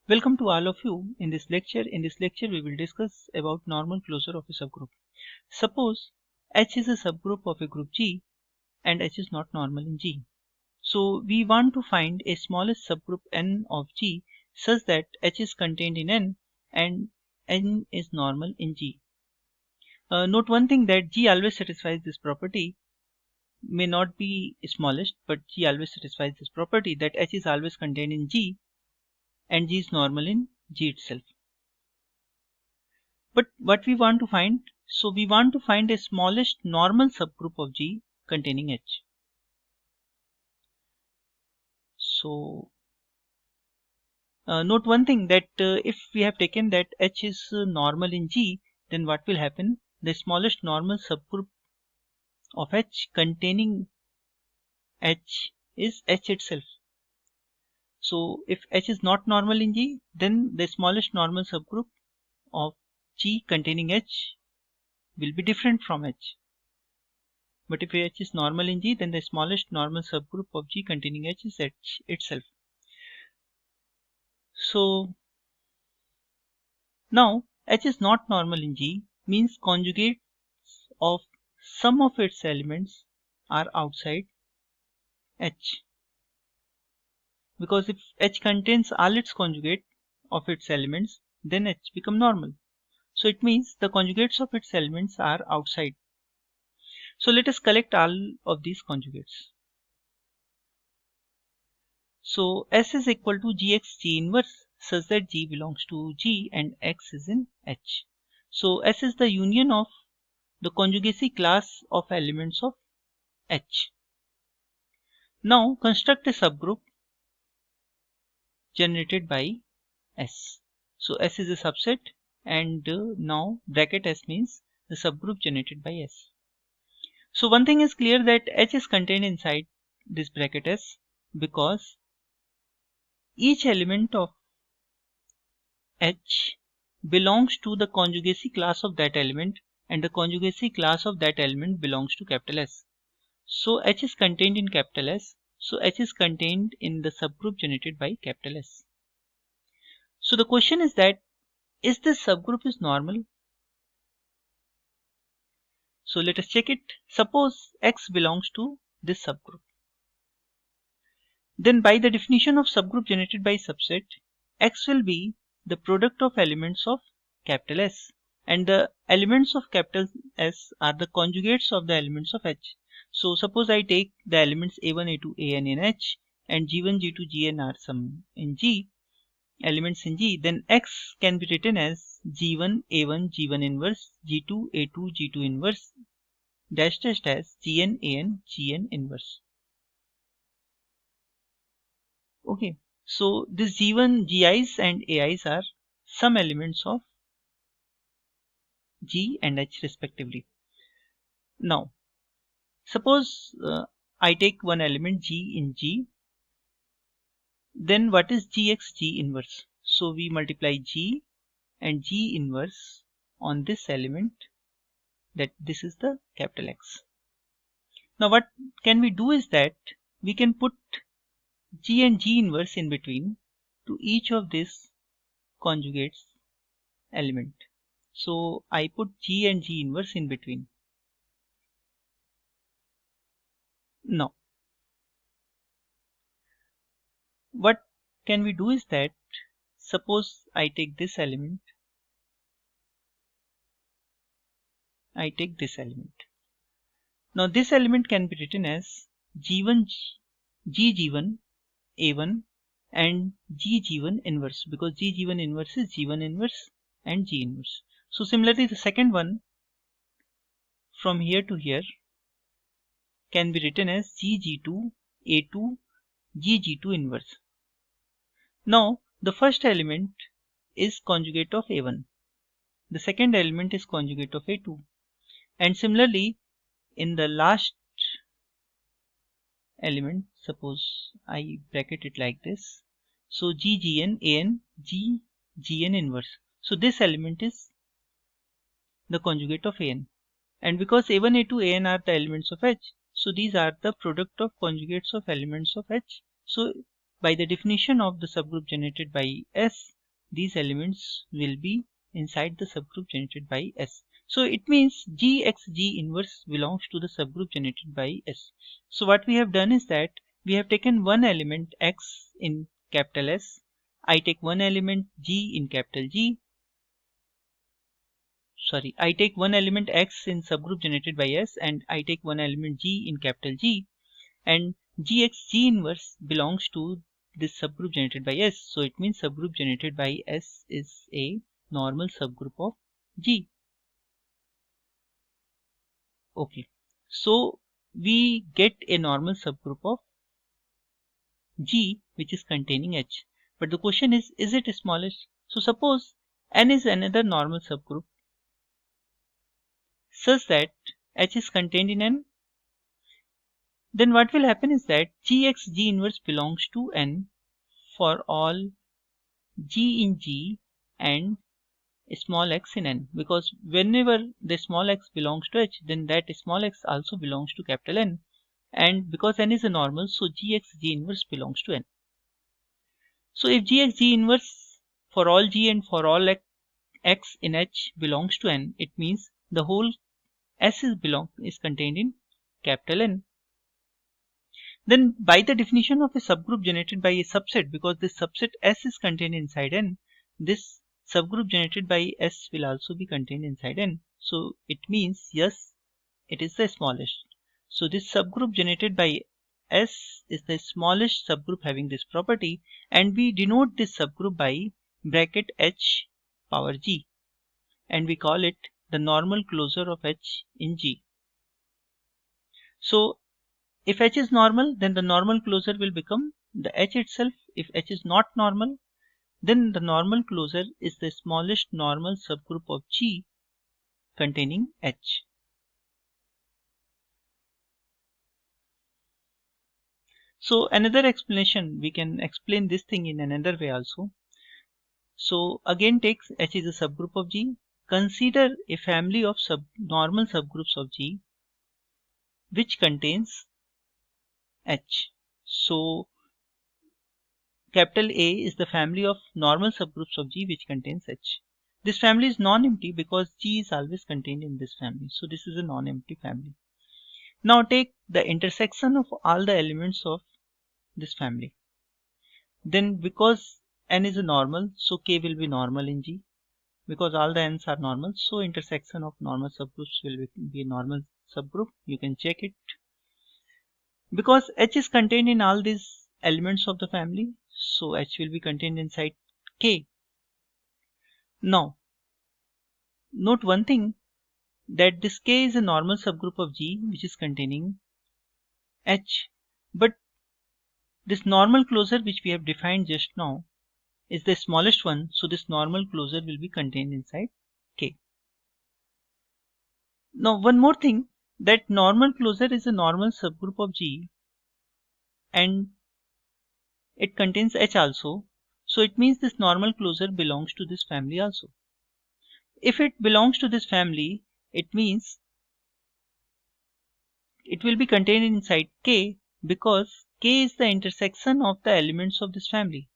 Welcome to all of you in this lecture. In this lecture, we will discuss about normal closure of a subgroup. Suppose H is a subgroup of a group G and H is not normal in G. So we want to find a smallest subgroup N of G such that H is contained in N and N is normal in G. Note one thing, that G always satisfies this property. May not be smallest, but G always satisfies this property that H is always contained in G and G is normal in G itself. But what we want to find, so we want to find a smallest normal subgroup of G containing H. So note one thing, that if we have taken that H is normal in G, then what will happen? The smallest normal subgroup of H containing H is H itself. So if H is not normal in G, then the smallest normal subgroup of G containing H will be different from H. But if H is normal in G, then the smallest normal subgroup of G containing H is H itself. So now H is not normal in G means conjugates of some of its elements are outside H. Because if H contains all its conjugate of its elements, then H become normal. So it means the conjugates of its elements are outside. So let us collect all of these conjugates. So S is equal to Gx G inverse such that G belongs to G and X is in H. So S is the union of the conjugacy class of elements of H. Now construct a subgroup generated by S. So S is a subset, and now bracket S means the subgroup generated by S. So one thing is clear, that H is contained inside this bracket S because each element of H belongs to the conjugacy class of that element, and the conjugacy class of that element belongs to capital S. So H is contained in capital S. So H is contained in the subgroup generated by capital S. So the question is that, is this subgroup is normal? So let us check it. Suppose X belongs to this subgroup. Then by the definition of subgroup generated by subset, X will be the product of elements of capital S, and the elements of capital S are the conjugates of the elements of H. So suppose I take the elements A1, A2, An in H and G1, G2, Gn are some in G, elements in G, then X can be written as G1, A1, G1 inverse, G2, A2, G2 inverse, dash dash dash, Gn, An, Gn inverse. Okay, so this G1, Gi's and Ai's are some elements of G and H respectively. Now, suppose I take one element G in G, then what is Gx G inverse? So we multiply G and G inverse on this element, that this is the capital X. Now what can we do is that we can put G and G inverse in between to each of these conjugates element. So I put G and G inverse in between. Now what can we do is that, suppose I take this element, I take this element. Now this element can be written as G1 GG1 A1 and GG1 inverse, because GG1 inverse is G1 inverse and G inverse. So similarly the second one from here to here can be written as GG2 A2 GG2 inverse. Now the first element is conjugate of A1, the second element is conjugate of A2, and similarly in the last element, suppose I bracket it like this, so GGN AN GGN inverse. So this element is the conjugate of AN, and because A1 A2 AN are the elements of H, so these are the product of conjugates of elements of H. So by the definition of the subgroup generated by S, these elements will be inside the subgroup generated by S. So it means G inverse belongs to the subgroup generated by S. So what we have done is that we have taken one element X in capital S. I take one element G in capital G. Sorry, I take one element X in subgroup generated by S, and I take one element G in capital G, and G inverse belongs to this subgroup generated by S. So it means subgroup generated by S is a normal subgroup of G. Okay, so we get a normal subgroup of G which is containing H. But the question is it smallest? So suppose N is another normal subgroup such that H is contained in N. Then what will happen is that G inverse belongs to N for all G in G and small x in N, because whenever the small x belongs to H, then that small x also belongs to capital N, and because N is a normal, so G inverse belongs to N. So if G inverse for all G and for all x in H belongs to N, it means the whole S is contained in capital N. Then by the definition of a subgroup generated by a subset, because this subset S is contained inside N, this subgroup generated by S will also be contained inside N. So it means yes, it is the smallest. So this subgroup generated by S is the smallest subgroup having this property, and we denote this subgroup by bracket H power G, and we call it the normal closure of H in G. So if H is normal, then the normal closure will become the H itself. If H is not normal, then the normal closure is the smallest normal subgroup of G containing H. So another explanation, we can explain this thing in another way also. So again take H is a subgroup of G. Consider a family of normal subgroups of G which contains H. So capital A is the family of normal subgroups of G which contains H. This family is non-empty because G is always contained in this family. So this is a non-empty family. Now take the intersection of all the elements of this family. Then because N is a normal, so K will be normal in G. Because all the N's are normal, so intersection of normal subgroups will be a normal subgroup. You can check it. Because H is contained in all these elements of the family, so H will be contained inside K. Now, note one thing, that this K is a normal subgroup of G which is containing H, but this normal closure which we have defined just now is the smallest one, so this normal closure will be contained inside K. Now one more thing, that normal closure is a normal subgroup of G and it contains H also, so it means this normal closure belongs to this family also. If it belongs to this family, it means it will be contained inside K because K is the intersection of the elements of this family.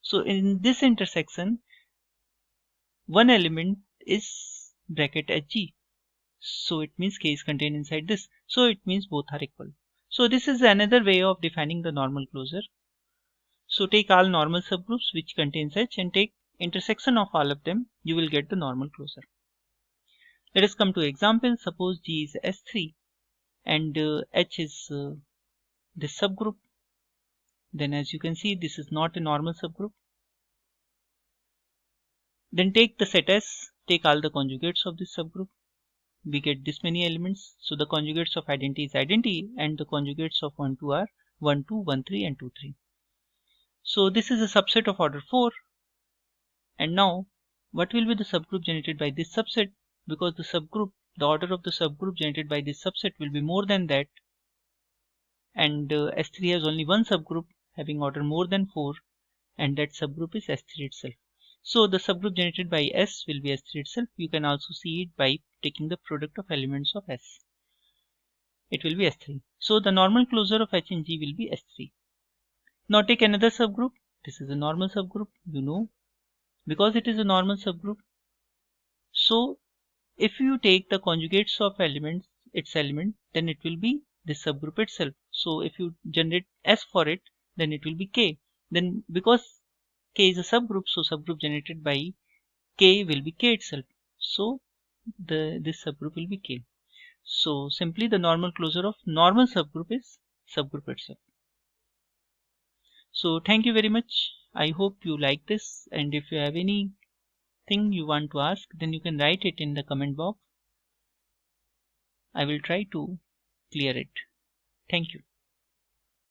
So in this intersection, one element is bracket Hg. So it means K is contained inside this. So it means both are equal. So this is another way of defining the normal closure. So take all normal subgroups which contains H and take intersection of all of them, you will get the normal closure. Let us come to example. Suppose G is S3 and H is this subgroup. Then as you can see, this is not a normal subgroup. Then take the set S, take all the conjugates of this subgroup. We get this many elements. So the conjugates of identity is identity and the conjugates of 1, 2 are 1, 2, 1, 3 and 2, 3. So this is a subset of order 4. And now what will be the subgroup generated by this subset? Because the order of the subgroup generated by this subset will be more than that. And S3 has only one subgroup having order more than 4 and that subgroup is S3 itself. So the subgroup generated by S will be S3 itself. You can also see it by taking the product of elements of S. It will be S3. So the normal closure of H and G will be S3. Now take another subgroup. This is a normal subgroup, you know. because it is a normal subgroup. So if you take the conjugates of its element, then it will be this subgroup itself. So if you generate S for it, then it will be K. Then because K is a subgroup, so subgroup generated by K will be K itself. So this subgroup will be K. So simply the normal closure of normal subgroup is subgroup itself. So thank you very much. I hope you like this, and if you have anything you want to ask, then you can write it in the comment box. I will try to clear it. Thank you.